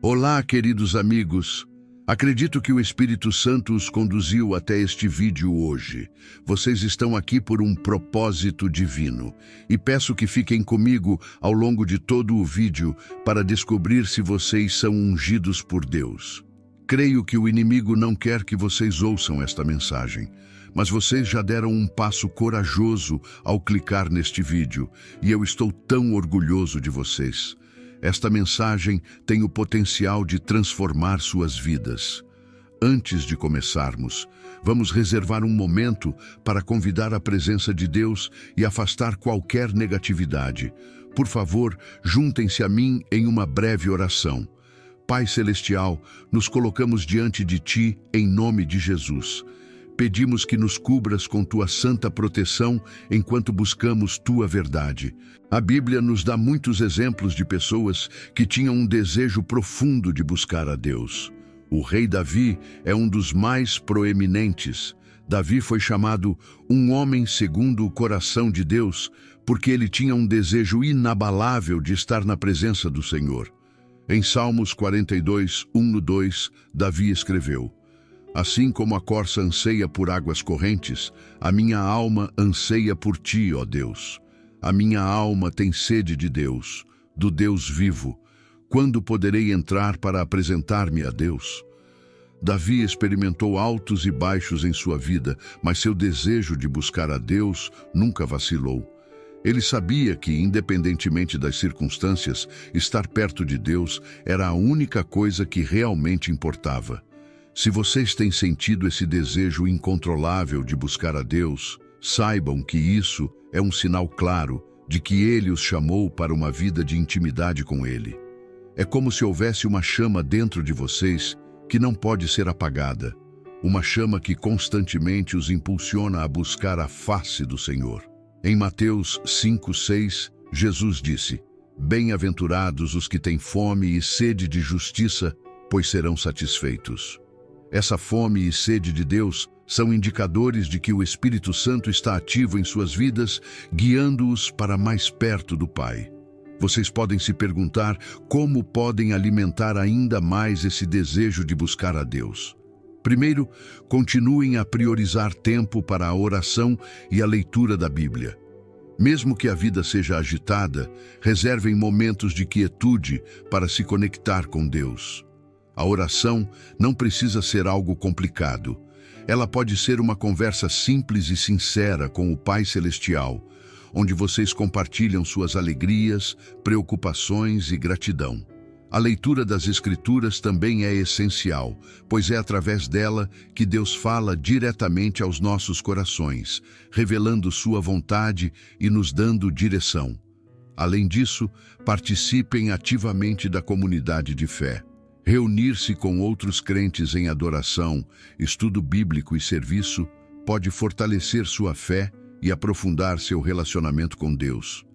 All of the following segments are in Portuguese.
Olá, queridos amigos. Acredito que o Espírito Santo os conduziu até este vídeo hoje. Vocês estão aqui por um propósito divino. E peço que fiquem comigo ao longo de todo o vídeo para descobrir se vocês são ungidos por Deus. Creio que o inimigo não quer que vocês ouçam esta mensagem, mas vocês já deram um passo corajoso ao clicar neste vídeo, e eu estou tão orgulhoso de vocês. Esta mensagem tem o potencial de transformar suas vidas. Antes de começarmos, vamos reservar um momento para convidar a presença de Deus e afastar qualquer negatividade. Por favor, juntem-se a mim em uma breve oração. Pai Celestial, nos colocamos diante de Ti em nome de Jesus. Pedimos que nos cubras com Tua santa proteção enquanto buscamos Tua verdade. A Bíblia nos dá muitos exemplos de pessoas que tinham um desejo profundo de buscar a Deus. O rei Davi é um dos mais proeminentes. Davi foi chamado um homem segundo o coração de Deus, porque ele tinha um desejo inabalável de estar na presença do Senhor. Em Salmos 42, 1-2, Davi escreveu: Assim como a corça anseia por águas correntes, a minha alma anseia por Ti, ó Deus. A minha alma tem sede de Deus, do Deus vivo. Quando poderei entrar para apresentar-me a Deus? Davi experimentou altos e baixos em sua vida, mas seu desejo de buscar a Deus nunca vacilou. Ele sabia que, independentemente das circunstâncias, estar perto de Deus era a única coisa que realmente importava. Se vocês têm sentido esse desejo incontrolável de buscar a Deus, saibam que isso é um sinal claro de que Ele os chamou para uma vida de intimidade com Ele. É como se houvesse uma chama dentro de vocês que não pode ser apagada, uma chama que constantemente os impulsiona a buscar a face do Senhor. Em Mateus 5:6, Jesus disse: Bem-aventurados os que têm fome e sede de justiça, pois serão satisfeitos. Essa fome e sede de Deus são indicadores de que o Espírito Santo está ativo em suas vidas, guiando-os para mais perto do Pai. Vocês podem se perguntar como podem alimentar ainda mais esse desejo de buscar a Deus. Primeiro, continuem a priorizar tempo para a oração e a leitura da Bíblia. Mesmo que a vida seja agitada, reservem momentos de quietude para se conectar com Deus. A oração não precisa ser algo complicado. Ela pode ser uma conversa simples e sincera com o Pai Celestial, onde vocês compartilham suas alegrias, preocupações e gratidão. A leitura das Escrituras também é essencial, pois é através dela que Deus fala diretamente aos nossos corações, revelando sua vontade e nos dando direção. Além disso, participem ativamente da comunidade de fé. Reunir-se com outros crentes em adoração, estudo bíblico e serviço pode fortalecer sua fé e aprofundar seu relacionamento com Deus.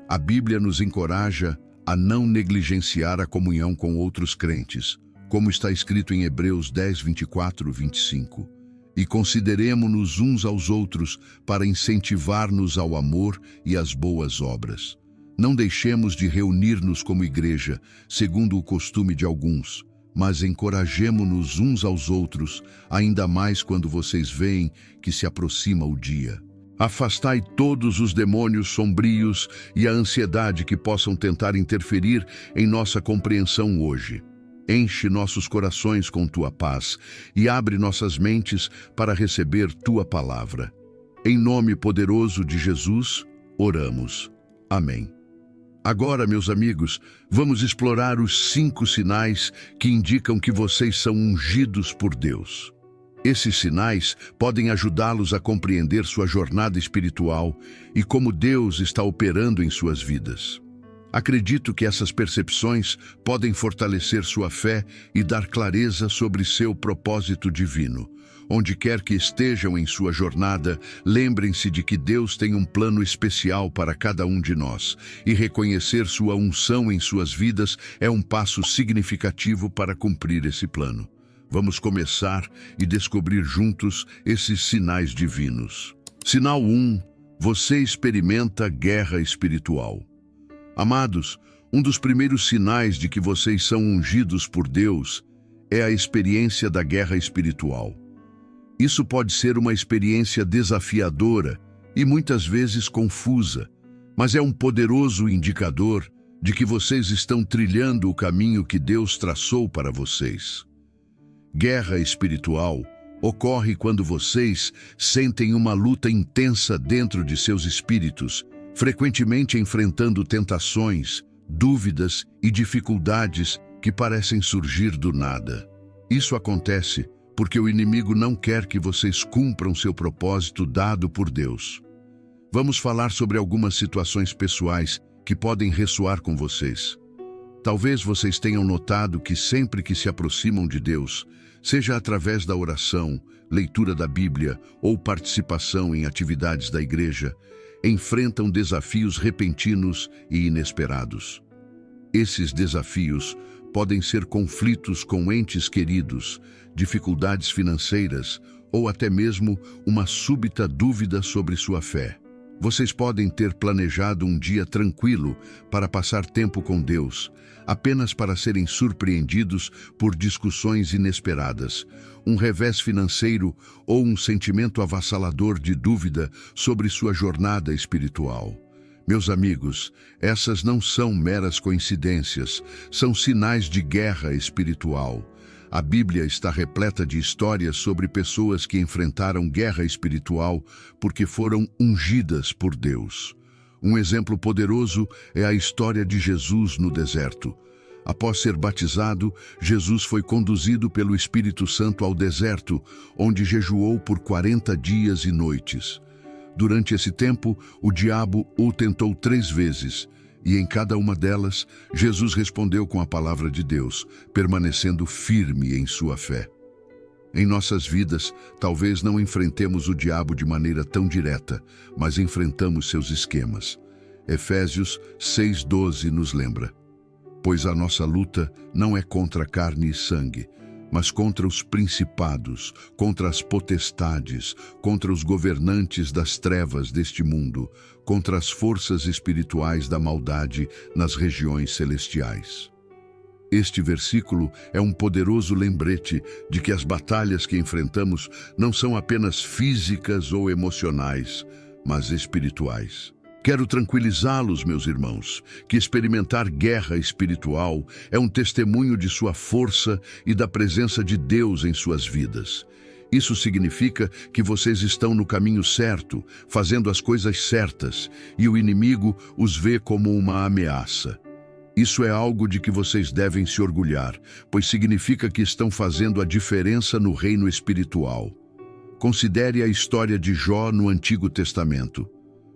A Bíblia nos encoraja a não negligenciar a comunhão com outros crentes, como está escrito em Hebreus 10, 24-25. E consideremo-nos uns aos outros para incentivar-nos ao amor e às boas obras. Não deixemos de reunir-nos como igreja, segundo o costume de alguns, mas encorajemo-nos uns aos outros, ainda mais quando vocês veem que se aproxima o dia. Afastai todos os demônios sombrios e a ansiedade que possam tentar interferir em nossa compreensão hoje. Enche nossos corações com Tua paz e abre nossas mentes para receber Tua palavra. Em nome poderoso de Jesus, oramos. Amém. Agora, meus amigos, vamos explorar os 5 sinais que indicam que vocês são ungidos por Deus. Esses sinais podem ajudá-los a compreender sua jornada espiritual e como Deus está operando em suas vidas. Acredito que essas percepções podem fortalecer sua fé e dar clareza sobre seu propósito divino. Onde quer que estejam em sua jornada, lembrem-se de que Deus tem um plano especial para cada um de nós, e reconhecer sua unção em suas vidas é um passo significativo para cumprir esse plano. Vamos começar e descobrir juntos esses sinais divinos. Sinal 1. Você experimenta guerra espiritual. Amados, Um dos primeiros sinais de que vocês são ungidos por Deus é a experiência da guerra espiritual. Isso pode ser uma experiência desafiadora e muitas vezes confusa, mas é um poderoso indicador de que vocês estão trilhando o caminho que Deus traçou para vocês. Guerra espiritual ocorre quando vocês sentem uma luta intensa dentro de seus espíritos, frequentemente enfrentando tentações, dúvidas e dificuldades que parecem surgir do nada. Isso acontece porque o inimigo não quer que vocês cumpram seu propósito dado por Deus. Vamos falar sobre algumas situações pessoais que podem ressoar com vocês. Talvez vocês tenham notado que sempre que se aproximam de Deus, seja através da oração, leitura da Bíblia ou participação em atividades da igreja, enfrentam desafios repentinos e inesperados. Esses desafios podem ser conflitos com entes queridos, dificuldades financeiras ou até mesmo uma súbita dúvida sobre sua fé. Vocês podem ter planejado um dia tranquilo para passar tempo com Deus, apenas para serem surpreendidos por discussões inesperadas, um revés financeiro ou um sentimento avassalador de dúvida sobre sua jornada espiritual. Meus amigos, essas não são meras coincidências, são sinais de guerra espiritual. A Bíblia está repleta de histórias sobre pessoas que enfrentaram guerra espiritual porque foram ungidas por Deus. Um exemplo poderoso é a história de Jesus no deserto. Após ser batizado, Jesus foi conduzido pelo Espírito Santo ao deserto, onde jejuou por 40 dias e noites. Durante esse tempo, o diabo o tentou 3 vezes, e em cada uma delas, Jesus respondeu com a palavra de Deus, permanecendo firme em sua fé. Em nossas vidas, talvez não enfrentemos o diabo de maneira tão direta, mas enfrentamos seus esquemas. Efésios 6:12 nos lembra: pois a nossa luta não é contra carne e sangue, mas contra os principados, contra as potestades, contra os governantes das trevas deste mundo, contra as forças espirituais da maldade nas regiões celestiais. Este versículo é um poderoso lembrete de que as batalhas que enfrentamos não são apenas físicas ou emocionais, mas espirituais. Quero tranquilizá-los, meus irmãos, que experimentar guerra espiritual é um testemunho de sua força e da presença de Deus em suas vidas. Isso significa que vocês estão no caminho certo, fazendo as coisas certas, e o inimigo os vê como uma ameaça. Isso é algo de que vocês devem se orgulhar, pois significa que estão fazendo a diferença no reino espiritual. Considere a história de Jó no Antigo Testamento.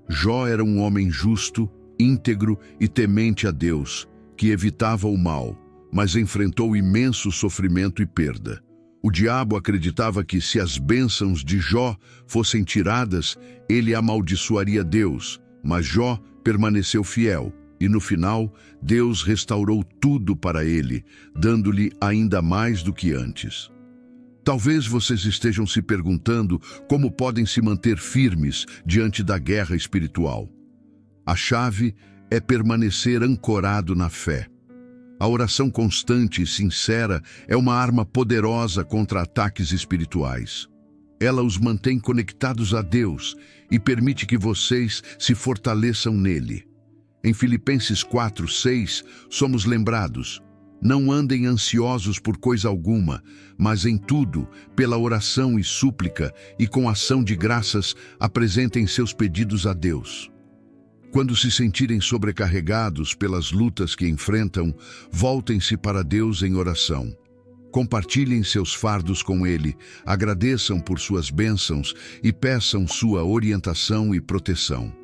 Jó era um homem justo, íntegro e temente a Deus, que evitava o mal, mas enfrentou imenso sofrimento e perda. O diabo acreditava que se as bênçãos de Jó fossem tiradas, ele amaldiçoaria Deus, mas Jó permaneceu fiel, e no final, Deus restaurou tudo para ele, dando-lhe ainda mais do que antes. Talvez vocês estejam se perguntando como podem se manter firmes diante da guerra espiritual. A chave é permanecer ancorado na fé. A oração constante e sincera é uma arma poderosa contra ataques espirituais. Ela os mantém conectados a Deus e permite que vocês se fortaleçam nele. Em Filipenses 4:6, somos lembrados: não andem ansiosos por coisa alguma, mas em tudo, pela oração e súplica e com ação de graças, apresentem seus pedidos a Deus. Quando se sentirem sobrecarregados pelas lutas que enfrentam, voltem-se para Deus em oração. Compartilhem seus fardos com Ele, agradeçam por suas bênçãos e peçam sua orientação e proteção.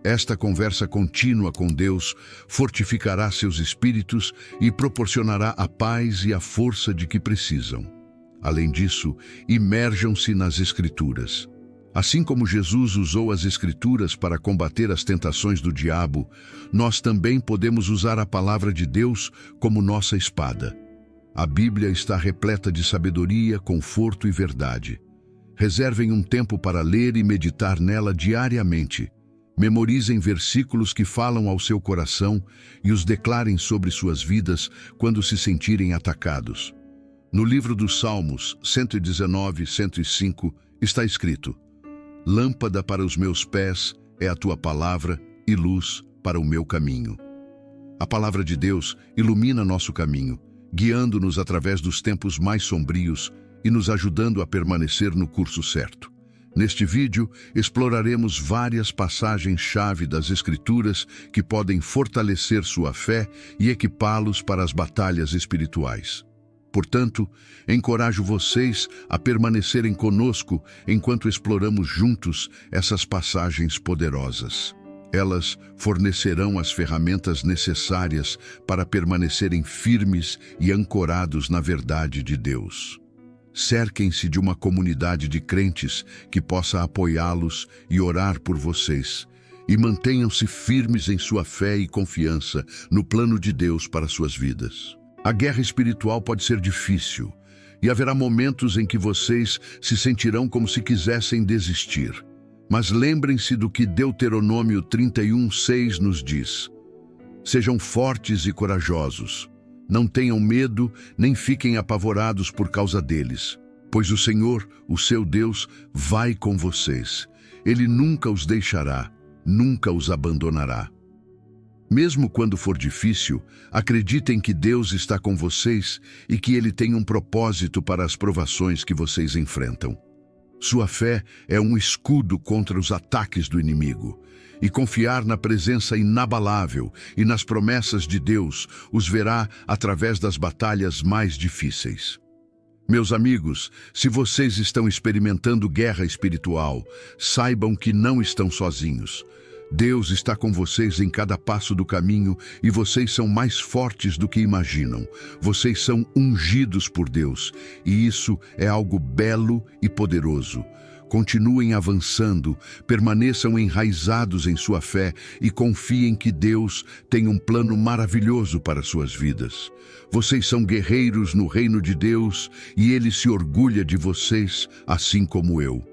Esta conversa contínua com Deus fortificará seus espíritos e proporcionará a paz e a força de que precisam. Além disso, imerjam-se nas Escrituras. Assim como Jesus usou as Escrituras para combater as tentações do diabo, nós também podemos usar a palavra de Deus como nossa espada. A Bíblia está repleta de sabedoria, conforto e verdade. Reservem um tempo para ler e meditar nela diariamente. Memorizem versículos que falam ao seu coração e os declarem sobre suas vidas quando se sentirem atacados. No livro dos Salmos 119, 105, está escrito: Lâmpada para os meus pés é a tua palavra e luz para o meu caminho. A palavra de Deus ilumina nosso caminho, guiando-nos através dos tempos mais sombrios e nos ajudando a permanecer no curso certo. Neste vídeo, exploraremos várias passagens-chave das Escrituras que podem fortalecer sua fé e equipá-los para as batalhas espirituais. Portanto, encorajo vocês a permanecerem conosco enquanto exploramos juntos essas passagens poderosas. Elas fornecerão as ferramentas necessárias para permanecerem firmes e ancorados na verdade de Deus. Cerquem-se de uma comunidade de crentes que possa apoiá-los e orar por vocês. E mantenham-se firmes em sua fé e confiança no plano de Deus para suas vidas. A guerra espiritual pode ser difícil, e haverá momentos em que vocês se sentirão como se quisessem desistir. Mas lembrem-se do que Deuteronômio 31:6 nos diz. Sejam fortes e corajosos. Não tenham medo, nem fiquem apavorados por causa deles, pois o Senhor, o seu Deus, vai com vocês. Ele nunca os deixará, nunca os abandonará. Mesmo quando for difícil, acreditem que Deus está com vocês e que Ele tem um propósito para as provações que vocês enfrentam. Sua fé é um escudo contra os ataques do inimigo, e confiar na presença inabalável e nas promessas de Deus os verá através das batalhas mais difíceis. Meus amigos, se vocês estão experimentando guerra espiritual, saibam que não estão sozinhos. Deus está com vocês em cada passo do caminho e vocês são mais fortes do que imaginam. Vocês são ungidos por Deus e isso é algo belo e poderoso. Continuem avançando, permaneçam enraizados em sua fé e confiem que Deus tem um plano maravilhoso para suas vidas. Vocês são guerreiros no reino de Deus e Ele se orgulha de vocês, assim como eu.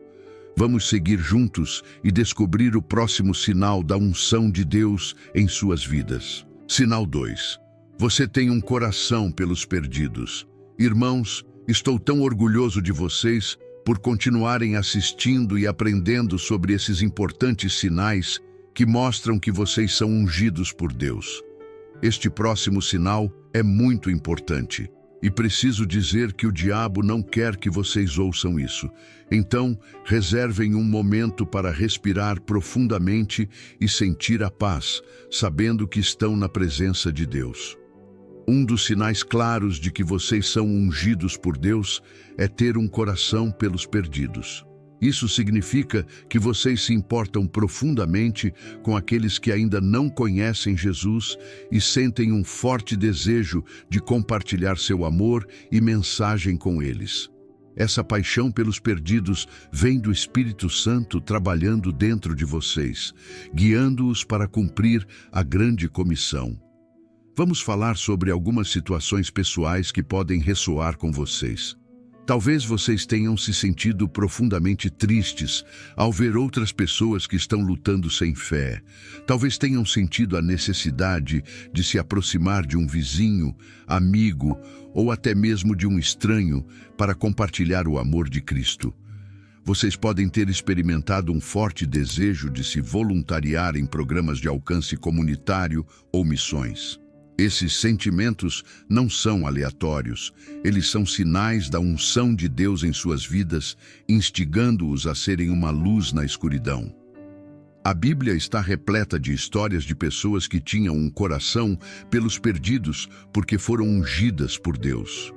Vamos seguir juntos e descobrir o próximo sinal da unção de Deus em suas vidas. Sinal 2. Você tem um coração pelos perdidos. Irmãos, estou tão orgulhoso de vocês por continuarem assistindo e aprendendo sobre esses importantes sinais que mostram que vocês são ungidos por Deus. Este próximo sinal é muito importante. E preciso dizer que o diabo não quer que vocês ouçam isso. Então, reservem um momento para respirar profundamente e sentir a paz, sabendo que estão na presença de Deus. Um dos sinais claros de que vocês são ungidos por Deus é ter um coração pelos perdidos. Isso significa que vocês se importam profundamente com aqueles que ainda não conhecem Jesus e sentem um forte desejo de compartilhar seu amor e mensagem com eles. Essa paixão pelos perdidos vem do Espírito Santo trabalhando dentro de vocês, guiando-os para cumprir a grande comissão. Vamos falar sobre algumas situações pessoais que podem ressoar com vocês. Talvez vocês tenham se sentido profundamente tristes ao ver outras pessoas que estão lutando sem fé. Talvez tenham sentido a necessidade de se aproximar de um vizinho, amigo ou até mesmo de um estranho para compartilhar o amor de Cristo. Vocês podem ter experimentado um forte desejo de se voluntariar em programas de alcance comunitário ou missões. Esses sentimentos não são aleatórios, eles são sinais da unção de Deus em suas vidas, instigando-os a serem uma luz na escuridão. A Bíblia está repleta de histórias de pessoas que tinham um coração pelos perdidos porque foram ungidas por Deus.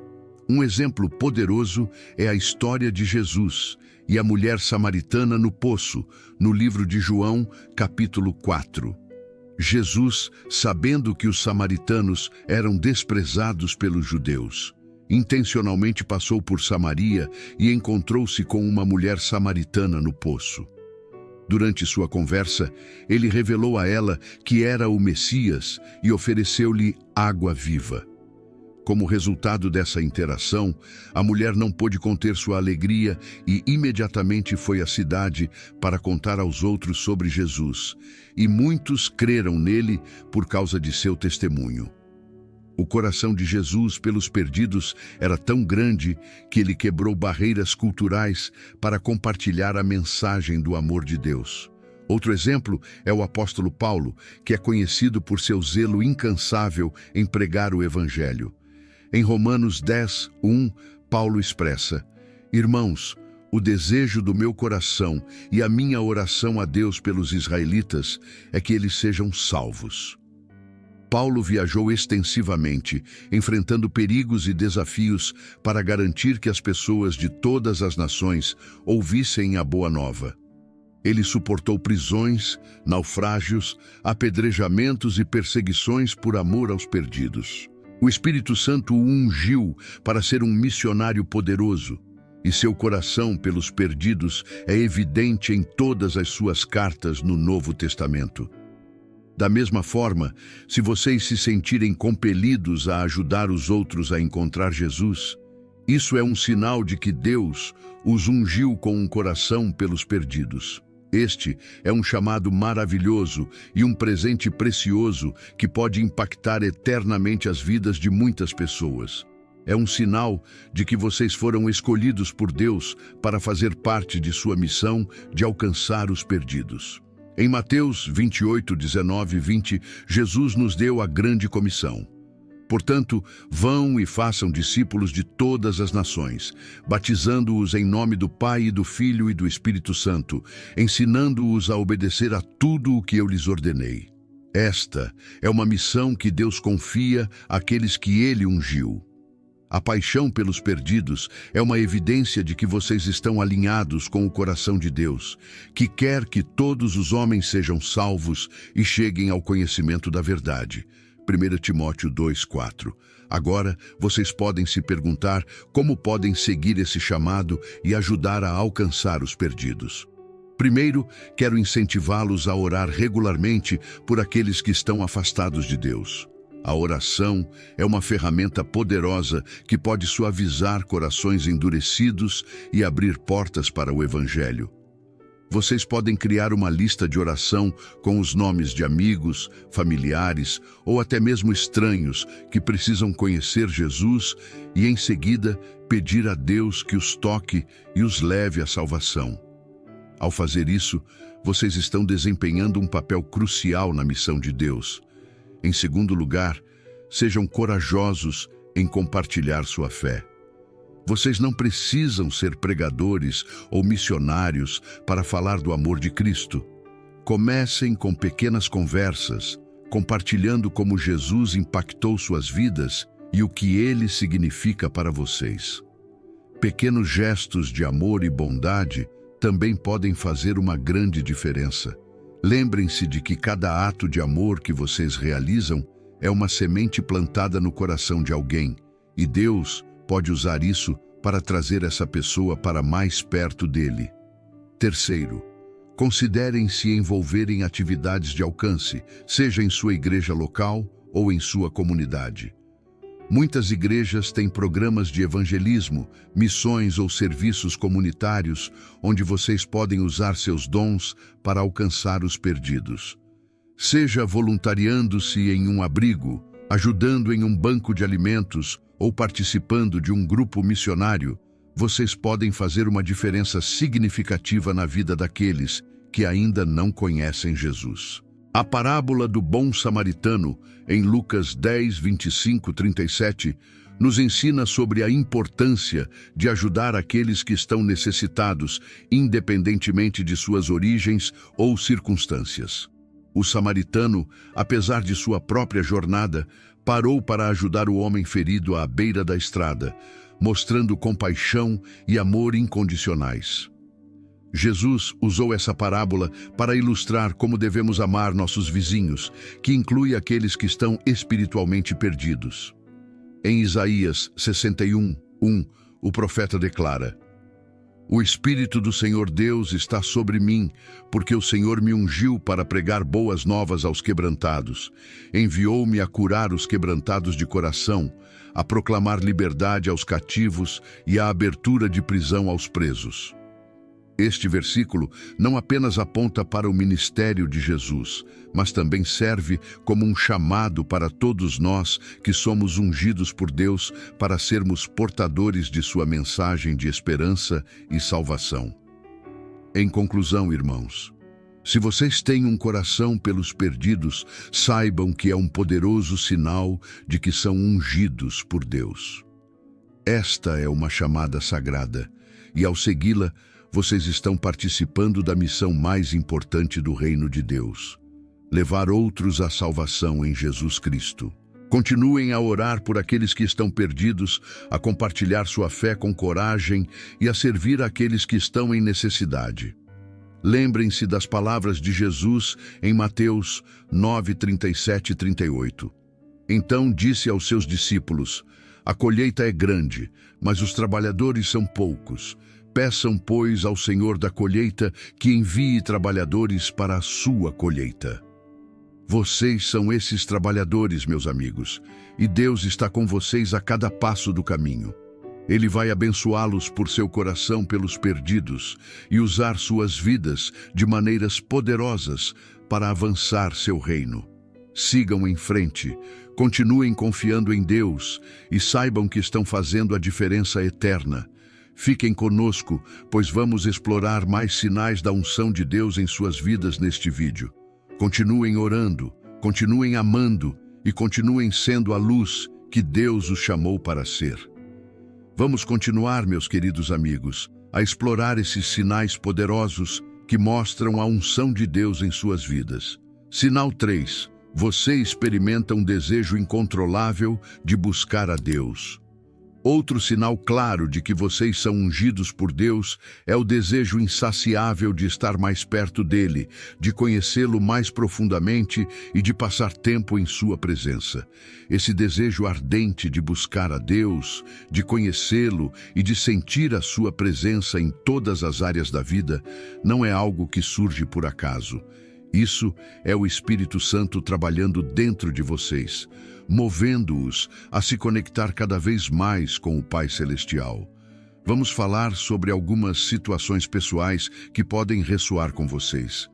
Um exemplo poderoso é a história de Jesus e a mulher samaritana no poço, no livro de João, capítulo 4. Jesus, sabendo que os samaritanos eram desprezados pelos judeus, intencionalmente passou por Samaria e encontrou-se com uma mulher samaritana no poço. Durante sua conversa, ele revelou a ela que era o Messias e ofereceu-lhe água viva. Como resultado dessa interação, a mulher não pôde conter sua alegria e imediatamente foi à cidade para contar aos outros sobre Jesus, e muitos creram nele por causa de seu testemunho. O coração de Jesus pelos perdidos era tão grande que ele quebrou barreiras culturais para compartilhar a mensagem do amor de Deus. Outro exemplo é o apóstolo Paulo, que é conhecido por seu zelo incansável em pregar o Evangelho. Em Romanos 10:1, Paulo expressa: Irmãos, o desejo do meu coração e a minha oração a Deus pelos israelitas é que eles sejam salvos. Paulo viajou extensivamente, enfrentando perigos e desafios para garantir que as pessoas de todas as nações ouvissem a boa nova. Ele suportou prisões, naufrágios, apedrejamentos e perseguições por amor aos perdidos. O Espírito Santo o ungiu para ser um missionário poderoso, e seu coração pelos perdidos é evidente em todas as suas cartas no Novo Testamento. Da mesma forma, se vocês se sentirem compelidos a ajudar os outros a encontrar Jesus, isso é um sinal de que Deus os ungiu com um coração pelos perdidos. Este é um chamado maravilhoso e um presente precioso que pode impactar eternamente as vidas de muitas pessoas. É um sinal de que vocês foram escolhidos por Deus para fazer parte de sua missão de alcançar os perdidos. Em Mateus 28, 19 e 20, Jesus nos deu a grande comissão. Portanto, vão e façam discípulos de todas as nações, batizando-os em nome do Pai e do Filho e do Espírito Santo, ensinando-os a obedecer a tudo o que eu lhes ordenei. Esta é uma missão que Deus confia àqueles que Ele ungiu. A paixão pelos perdidos é uma evidência de que vocês estão alinhados com o coração de Deus, que quer que todos os homens sejam salvos e cheguem ao conhecimento da verdade. 1 Timóteo 2:4. Agora, vocês podem se perguntar como podem seguir esse chamado e ajudar a alcançar os perdidos. Primeiro, quero incentivá-los a orar regularmente por aqueles que estão afastados de Deus. A oração é uma ferramenta poderosa que pode suavizar corações endurecidos e abrir portas para o Evangelho. Vocês podem criar uma lista de oração com os nomes de amigos, familiares ou até mesmo estranhos que precisam conhecer Jesus e, em seguida, pedir a Deus que os toque e os leve à salvação. Ao fazer isso, vocês estão desempenhando um papel crucial na missão de Deus. Em segundo lugar, sejam corajosos em compartilhar sua fé. Vocês não precisam ser pregadores ou missionários para falar do amor de Cristo. Comecem com pequenas conversas, compartilhando como Jesus impactou suas vidas e o que ele significa para vocês. Pequenos gestos de amor e bondade também podem fazer uma grande diferença. Lembrem-se de que cada ato de amor que vocês realizam é uma semente plantada no coração de alguém, e Deus pode usar isso para trazer essa pessoa para mais perto dele. Terceiro, considerem se envolver em atividades de alcance, seja em sua igreja local ou em sua comunidade. Muitas igrejas têm programas de evangelismo, missões ou serviços comunitários, onde vocês podem usar seus dons para alcançar os perdidos. Seja voluntariando-se em um abrigo, ajudando em um banco de alimentos ou participando de um grupo missionário, vocês podem fazer uma diferença significativa na vida daqueles que ainda não conhecem Jesus. A parábola do bom samaritano, em Lucas 10, 25, 37, nos ensina sobre a importância de ajudar aqueles que estão necessitados, independentemente de suas origens ou circunstâncias. O samaritano, apesar de sua própria jornada, parou para ajudar o homem ferido à beira da estrada, mostrando compaixão e amor incondicionais. Jesus usou essa parábola para ilustrar como devemos amar nossos vizinhos, que inclui aqueles que estão espiritualmente perdidos. Em Isaías 61:1, o profeta declara: O Espírito do Senhor Deus está sobre mim, porque o Senhor me ungiu para pregar boas novas aos quebrantados. Enviou-me a curar os quebrantados de coração, a proclamar liberdade aos cativos e a abertura de prisão aos presos. Este versículo não apenas aponta para o ministério de Jesus, mas também serve como um chamado para todos nós que somos ungidos por Deus para sermos portadores de sua mensagem de esperança e salvação. Em conclusão, irmãos, se vocês têm um coração pelos perdidos, saibam que é um poderoso sinal de que são ungidos por Deus. Esta é uma chamada sagrada, e ao segui-la, vocês estão participando da missão mais importante do reino de Deus: levar outros à salvação em Jesus Cristo. Continuem a orar por aqueles que estão perdidos, a compartilhar sua fé com coragem e a servir aqueles que estão em necessidade. Lembrem-se das palavras de Jesus em Mateus 9, 37 e 38. Então disse aos seus discípulos: a colheita é grande, mas os trabalhadores são poucos. Peçam, pois, ao Senhor da colheita que envie trabalhadores para a sua colheita. Vocês são esses trabalhadores, meus amigos, e Deus está com vocês a cada passo do caminho. Ele vai abençoá-los por seu coração pelos perdidos e usar suas vidas de maneiras poderosas para avançar seu reino. Sigam em frente, continuem confiando em Deus e saibam que estão fazendo a diferença eterna. Fiquem conosco, pois vamos explorar mais sinais da unção de Deus em suas vidas neste vídeo. Continuem orando, continuem amando e continuem sendo a luz que Deus os chamou para ser. Vamos continuar, meus queridos amigos, a explorar esses sinais poderosos que mostram a unção de Deus em suas vidas. Sinal 3. Você experimenta um desejo incontrolável de buscar a Deus. Outro sinal claro de que vocês são ungidos por Deus é o desejo insaciável de estar mais perto dele, de conhecê-lo mais profundamente e de passar tempo em sua presença. Esse desejo ardente de buscar a Deus, de conhecê-lo e de sentir a sua presença em todas as áreas da vida, não é algo que surge por acaso. Isso é o Espírito Santo trabalhando dentro de vocês, movendo-os a se conectar cada vez mais com o Pai Celestial. Vamos falar sobre algumas situações pessoais que podem ressoar com vocês.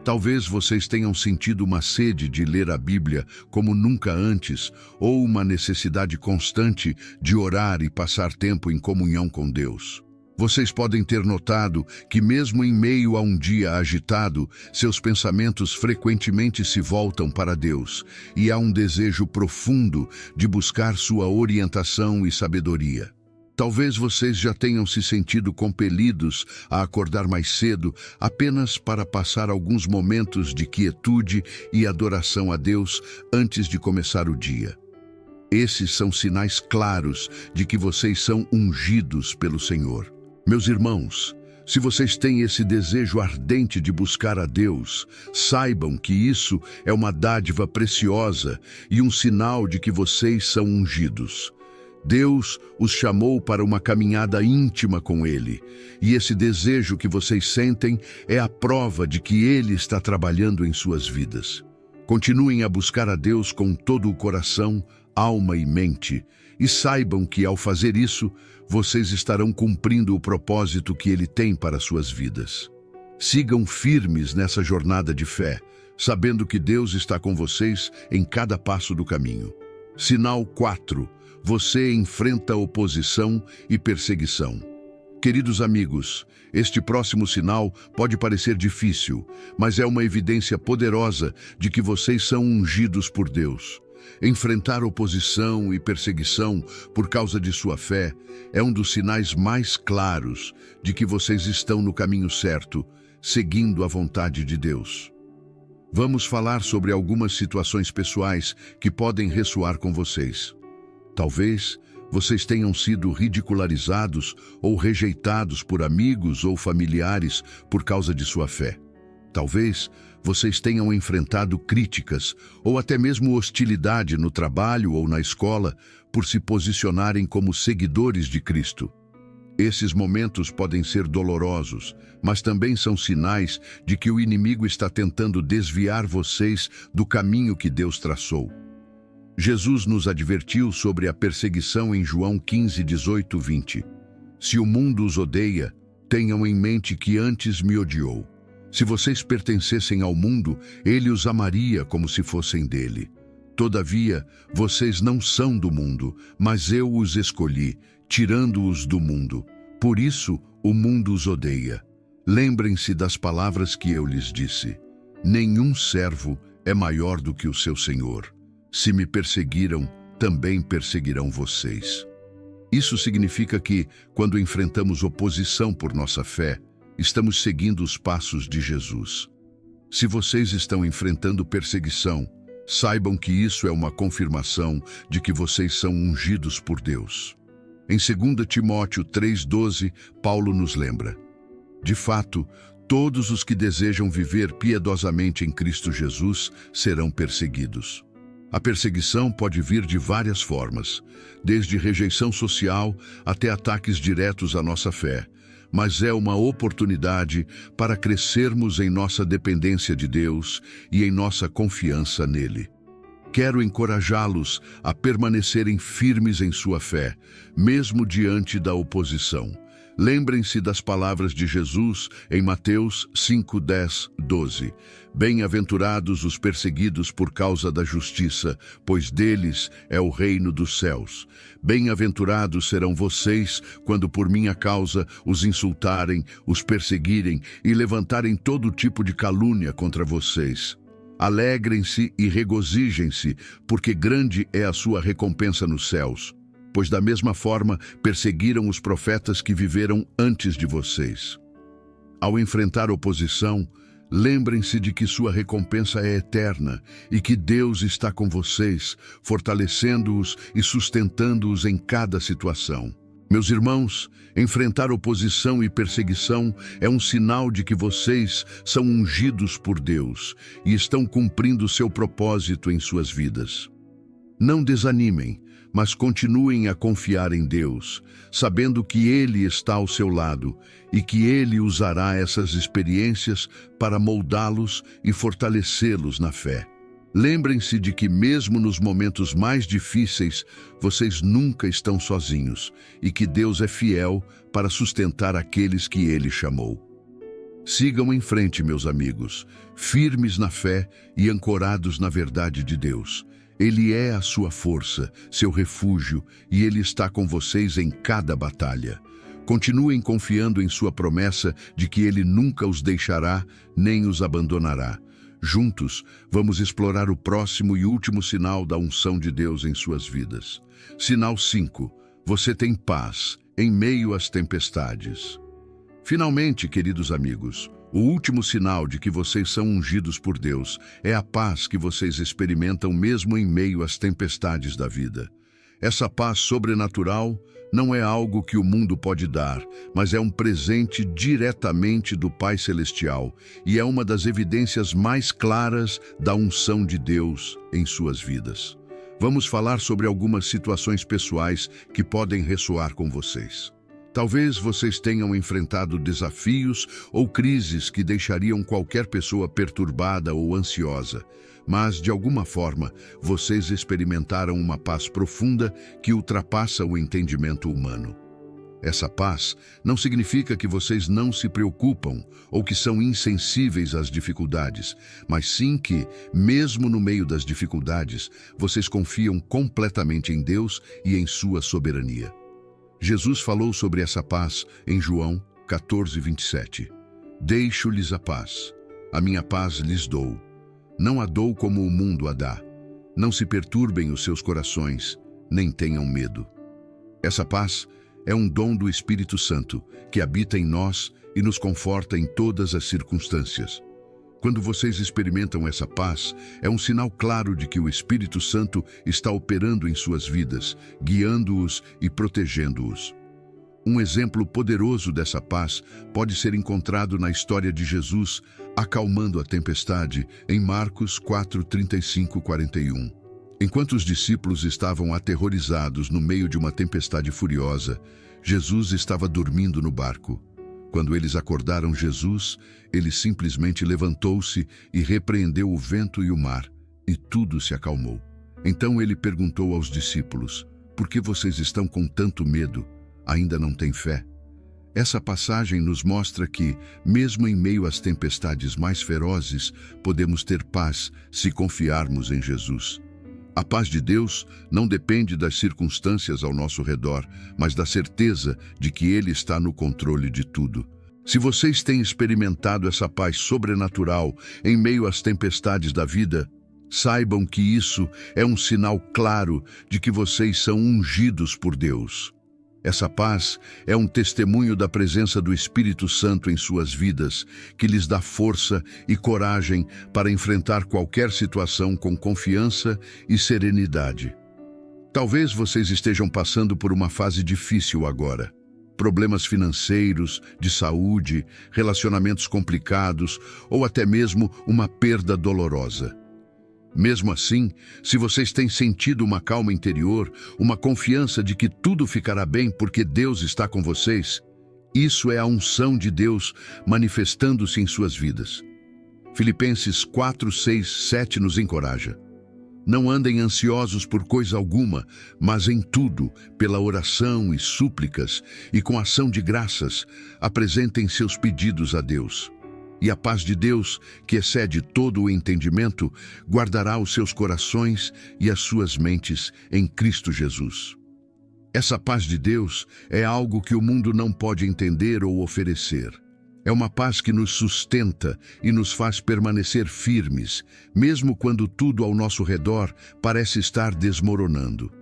Talvez vocês tenham sentido uma sede de ler a Bíblia como nunca antes, ou uma necessidade constante de orar e passar tempo em comunhão com Deus. Vocês podem ter notado que, mesmo em meio a um dia agitado, seus pensamentos frequentemente se voltam para Deus e há um desejo profundo de buscar sua orientação e sabedoria. Talvez vocês já tenham se sentido compelidos a acordar mais cedo apenas para passar alguns momentos de quietude e adoração a Deus antes de começar o dia. Esses são sinais claros de que vocês são ungidos pelo Senhor. Meus irmãos, se vocês têm esse desejo ardente de buscar a Deus, saibam que isso é uma dádiva preciosa e um sinal de que vocês são ungidos. Deus os chamou para uma caminhada íntima com Ele, e esse desejo que vocês sentem é a prova de que Ele está trabalhando em suas vidas. Continuem a buscar a Deus com todo o coração, alma e mente, e saibam que, ao fazer isso, vocês estarão cumprindo o propósito que Ele tem para suas vidas. Sigam firmes nessa jornada de fé, sabendo que Deus está com vocês em cada passo do caminho. Sinal 4. Você enfrenta oposição e perseguição. Queridos amigos, este próximo sinal pode parecer difícil, mas é uma evidência poderosa de que vocês são ungidos por Deus. Enfrentar oposição e perseguição por causa de sua fé é um dos sinais mais claros de que vocês estão no caminho certo, seguindo a vontade de Deus. Vamos falar sobre algumas situações pessoais que podem ressoar com vocês. Talvez vocês tenham sido ridicularizados ou rejeitados por amigos ou familiares por causa de sua fé. Talvez vocês tenham enfrentado críticas ou até mesmo hostilidade no trabalho ou na escola por se posicionarem como seguidores de Cristo. Esses momentos podem ser dolorosos, mas também são sinais de que o inimigo está tentando desviar vocês do caminho que Deus traçou. Jesus nos advertiu sobre a perseguição em João 15, 18, 20. Se o mundo os odeia, tenham em mente que antes me odiou. Se vocês pertencessem ao mundo, ele os amaria como se fossem dele. Todavia, vocês não são do mundo, mas eu os escolhi, tirando-os do mundo. Por isso, o mundo os odeia. Lembrem-se das palavras que eu lhes disse. Nenhum servo é maior do que o seu senhor. Se me perseguiram, também perseguirão vocês. Isso significa que, quando enfrentamos oposição por nossa fé, estamos seguindo os passos de Jesus. Se vocês estão enfrentando perseguição, saibam que isso é uma confirmação de que vocês são ungidos por Deus. Em 2 Timóteo 3,12, Paulo nos lembra: de fato, todos os que desejam viver piedosamente em Cristo Jesus serão perseguidos. A perseguição pode vir de várias formas, desde rejeição social até ataques diretos à nossa fé, mas é uma oportunidade para crescermos em nossa dependência de Deus e em nossa confiança nele. Quero encorajá-los a permanecerem firmes em sua fé, mesmo diante da oposição. Lembrem-se das palavras de Jesus em Mateus 5, 10, 12. Bem-aventurados os perseguidos por causa da justiça, pois deles é o reino dos céus. Bem-aventurados serão vocês quando por minha causa os insultarem, os perseguirem e levantarem todo tipo de calúnia contra vocês. Alegrem-se e regozijem-se, porque grande é a sua recompensa nos céus. Pois da mesma forma perseguiram os profetas que viveram antes de vocês. Ao enfrentar oposição, lembrem-se de que sua recompensa é eterna e que Deus está com vocês, fortalecendo-os e sustentando-os em cada situação. Meus irmãos, enfrentar oposição e perseguição é um sinal de que vocês são ungidos por Deus e estão cumprindo seu propósito em suas vidas. Não desanimem, mas continuem a confiar em Deus, sabendo que Ele está ao seu lado e que Ele usará essas experiências para moldá-los e fortalecê-los na fé. Lembrem-se de que mesmo nos momentos mais difíceis, vocês nunca estão sozinhos e que Deus é fiel para sustentar aqueles que Ele chamou. Sigam em frente, meus amigos, firmes na fé e ancorados na verdade de Deus. Ele é a sua força, seu refúgio, e Ele está com vocês em cada batalha. Continuem confiando em sua promessa de que Ele nunca os deixará nem os abandonará. Juntos, vamos explorar o próximo e último sinal da unção de Deus em suas vidas. Sinal 5. Você tem paz em meio às tempestades. Finalmente, queridos amigos, o último sinal de que vocês são ungidos por Deus é a paz que vocês experimentam mesmo em meio às tempestades da vida. Essa paz sobrenatural não é algo que o mundo pode dar, mas é um presente diretamente do Pai Celestial e é uma das evidências mais claras da unção de Deus em suas vidas. Vamos falar sobre algumas situações pessoais que podem ressoar com vocês. Talvez vocês tenham enfrentado desafios ou crises que deixariam qualquer pessoa perturbada ou ansiosa, mas, de alguma forma, vocês experimentaram uma paz profunda que ultrapassa o entendimento humano. Essa paz não significa que vocês não se preocupam ou que são insensíveis às dificuldades, mas sim que, mesmo no meio das dificuldades, vocês confiam completamente em Deus e em sua soberania. Jesus falou sobre essa paz em João 14, 27. Deixo-lhes a paz, a minha paz lhes dou. Não a dou como o mundo a dá. Não se perturbem os seus corações, nem tenham medo. Essa paz é um dom do Espírito Santo, que habita em nós e nos conforta em todas as circunstâncias. Quando vocês experimentam essa paz, é um sinal claro de que o Espírito Santo está operando em suas vidas, guiando-os e protegendo-os. Um exemplo poderoso dessa paz pode ser encontrado na história de Jesus acalmando a tempestade em Marcos 4, 35, 41. Enquanto os discípulos estavam aterrorizados no meio de uma tempestade furiosa, Jesus estava dormindo no barco. Quando eles acordaram Jesus, ele simplesmente levantou-se e repreendeu o vento e o mar, e tudo se acalmou. Então ele perguntou aos discípulos: por que vocês estão com tanto medo? Ainda não têm fé? Essa passagem nos mostra que, mesmo em meio às tempestades mais ferozes, podemos ter paz se confiarmos em Jesus. A paz de Deus não depende das circunstâncias ao nosso redor, mas da certeza de que Ele está no controle de tudo. Se vocês têm experimentado essa paz sobrenatural em meio às tempestades da vida, saibam que isso é um sinal claro de que vocês são ungidos por Deus. Essa paz é um testemunho da presença do Espírito Santo em suas vidas, que lhes dá força e coragem para enfrentar qualquer situação com confiança e serenidade. Talvez vocês estejam passando por uma fase difícil agora. Problemas financeiros, de saúde, relacionamentos complicados ou até mesmo uma perda dolorosa. Mesmo assim, se vocês têm sentido uma calma interior, uma confiança de que tudo ficará bem porque Deus está com vocês, isso é a unção de Deus manifestando-se em suas vidas. Filipenses 4, 6, 7 nos encoraja. Não andem ansiosos por coisa alguma, mas em tudo, pela oração e súplicas e com ação de graças, apresentem seus pedidos a Deus. E a paz de Deus, que excede todo o entendimento, guardará os seus corações e as suas mentes em Cristo Jesus. Essa paz de Deus é algo que o mundo não pode entender ou oferecer. É uma paz que nos sustenta e nos faz permanecer firmes, mesmo quando tudo ao nosso redor parece estar desmoronando.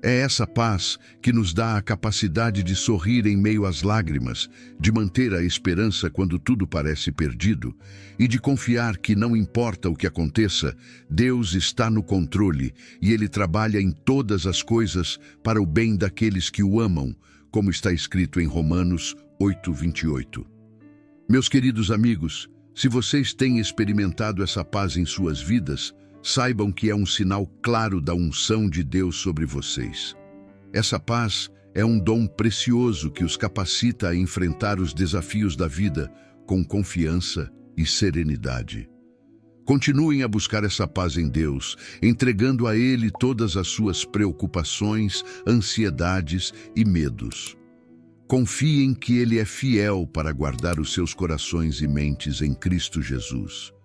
É essa paz que nos dá a capacidade de sorrir em meio às lágrimas, de manter a esperança quando tudo parece perdido e de confiar que não importa o que aconteça, Deus está no controle e Ele trabalha em todas as coisas para o bem daqueles que o amam, como está escrito em Romanos 8:28. Meus queridos amigos, se vocês têm experimentado essa paz em suas vidas, saibam que é um sinal claro da unção de Deus sobre vocês. Essa paz é um dom precioso que os capacita a enfrentar os desafios da vida com confiança e serenidade. Continuem a buscar essa paz em Deus, entregando a Ele todas as suas preocupações, ansiedades e medos. Confiem que Ele é fiel para guardar os seus corações e mentes em Cristo Jesus.